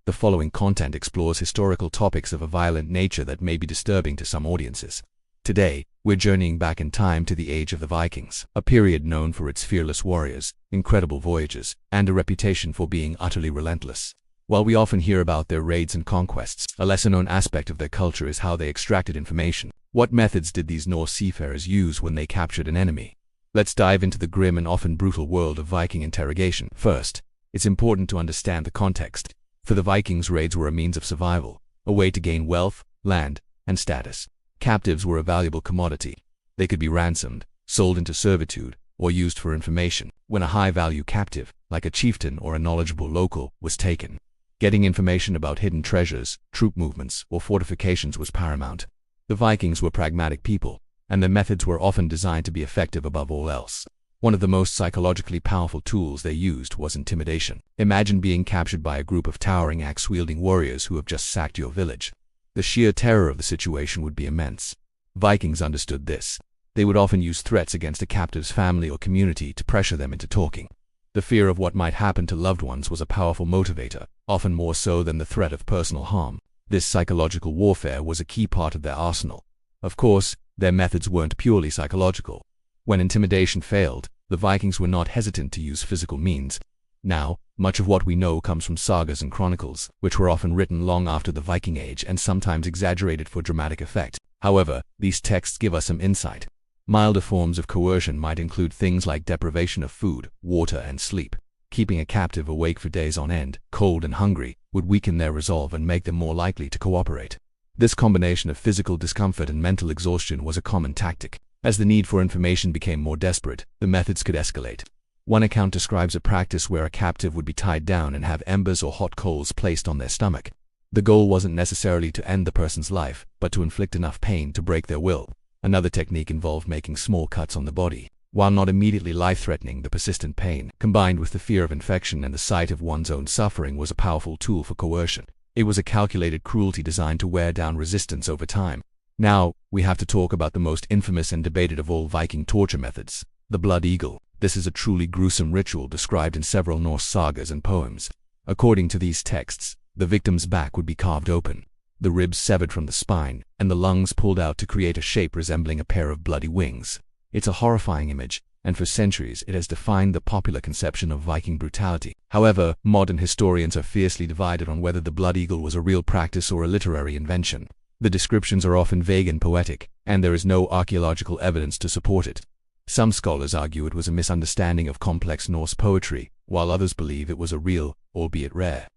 The following content explores historical topics of a violent nature that may be disturbing to some audiences. Today, we're journeying back in time to the age of the Vikings, a period known for its fearless warriors, incredible voyages, and a reputation for being utterly relentless. While we often hear about their raids and conquests, a lesser-known aspect of their culture is how they extracted information. What methods did these Norse seafarers use when they captured an enemy? Let's dive into the grim and often brutal world of Viking interrogation. First, it's important to understand the context. For the Vikings, raids were a means of survival, a way to gain wealth, land, and status. Captives were a valuable commodity. They could be ransomed, sold into servitude, or used for information. When a high-value captive, like a chieftain or a knowledgeable local, was taken, getting information about hidden treasures, troop movements, or fortifications was paramount. The Vikings were pragmatic people, and their methods were often designed to be effective above all else. One of the most psychologically powerful tools they used was intimidation. Imagine being captured by a group of towering axe-wielding warriors who have just sacked your village. The sheer terror of the situation would be immense. Vikings understood this. They would often use threats against a captive's family or community to pressure them into talking. The fear of what might happen to loved ones was a powerful motivator, often more so than the threat of personal harm. This psychological warfare was a key part of their arsenal. Of course, their methods weren't purely psychological. When intimidation failed, the Vikings were not hesitant to use physical means. Now, much of what we know comes from sagas and chronicles, which were often written long after the Viking Age and sometimes exaggerated for dramatic effect. However, these texts give us some insight. Milder forms of coercion might include things like deprivation of food, water, and sleep. Keeping a captive awake for days on end, cold and hungry, would weaken their resolve and make them more likely to cooperate. This combination of physical discomfort and mental exhaustion was a common tactic. As the need for information became more desperate, the methods could escalate. One account describes a practice where a captive would be tied down and have embers or hot coals placed on their stomach. The goal wasn't necessarily to end the person's life, but to inflict enough pain to break their will. Another technique involved making small cuts on the body. While not immediately life-threatening, the persistent pain, combined with the fear of infection and the sight of one's own suffering, was a powerful tool for coercion. It was a calculated cruelty designed to wear down resistance over time. Now, we have to talk about the most infamous and debated of all Viking torture methods, the blood eagle. This is a truly gruesome ritual described in several Norse sagas and poems. According to these texts, the victim's back would be carved open, the ribs severed from the spine, and the lungs pulled out to create a shape resembling a pair of bloody wings. It's a horrifying image, and for centuries it has defined the popular conception of Viking brutality. However, modern historians are fiercely divided on whether the blood eagle was a real practice or a literary invention. The descriptions are often vague and poetic, and there is no archaeological evidence to support it. Some scholars argue it was a misunderstanding of complex Norse poetry, while others believe it was a real, albeit rare,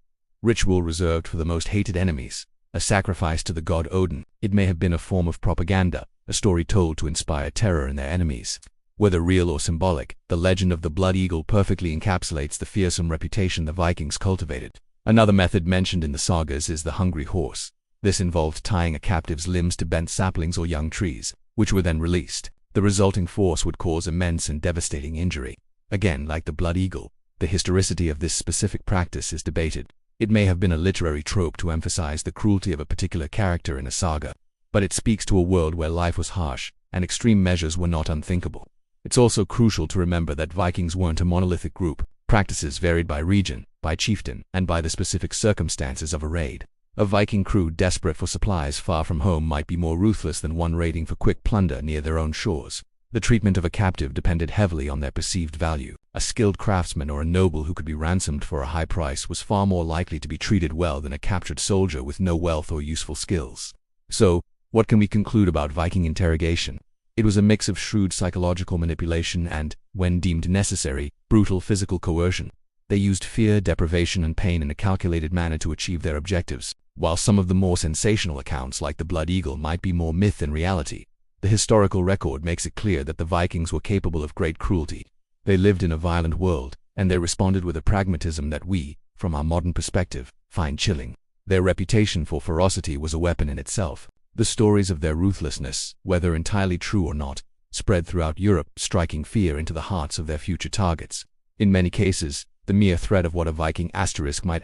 ritual reserved for the most hated enemies, a sacrifice to the god Odin. It may have been a form of propaganda, a story told to inspire terror in their enemies. Whether real or symbolic, the legend of the blood eagle perfectly encapsulates the fearsome reputation the Vikings cultivated. Another method mentioned in the sagas is the hungry horse. This involved tying a captive's limbs to bent saplings or young trees, which were then released. The resulting force would cause immense and devastating injury. Again, like the blood eagle, the historicity of this specific practice is debated. It may have been a literary trope to emphasize the cruelty of a particular character in a saga, but it speaks to a world where life was harsh, and extreme measures were not unthinkable. It's also crucial to remember that Vikings weren't a monolithic group. Practices varied by region, by chieftain, and by the specific circumstances of a raid. A Viking crew desperate for supplies far from home might be more ruthless than one raiding for quick plunder near their own shores. The treatment of a captive depended heavily on their perceived value. A skilled craftsman or a noble who could be ransomed for a high price was far more likely to be treated well than a captured soldier with no wealth or useful skills. So, what can we conclude about Viking interrogation? It was a mix of shrewd psychological manipulation and, when deemed necessary, brutal physical coercion. They used fear, deprivation, and pain in a calculated manner to achieve their objectives. While some of the more sensational accounts like the blood eagle might be more myth than reality, the historical record makes it clear that the Vikings were capable of great cruelty. They lived in a violent world, and they responded with a pragmatism that we, from our modern perspective, find chilling. Their reputation for ferocity was a weapon in itself. The stories of their ruthlessness, whether entirely true or not, spread throughout Europe, striking fear into the hearts of their future targets. In many cases, the mere threat of what a Viking might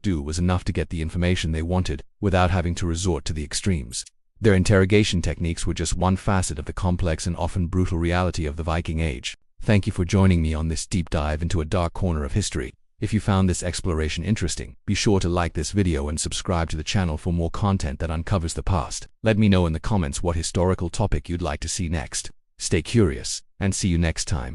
do was enough to get the information they wanted without having to resort to the extremes. Their interrogation techniques were just one facet of the complex and often brutal reality of the Viking Age. Thank you for joining me on this deep dive into a dark corner of history. If you found this exploration interesting, be sure to like this video and subscribe to the channel for more content that uncovers the past. Let me know in the comments what historical topic you'd like to see next. Stay curious, and see you next time.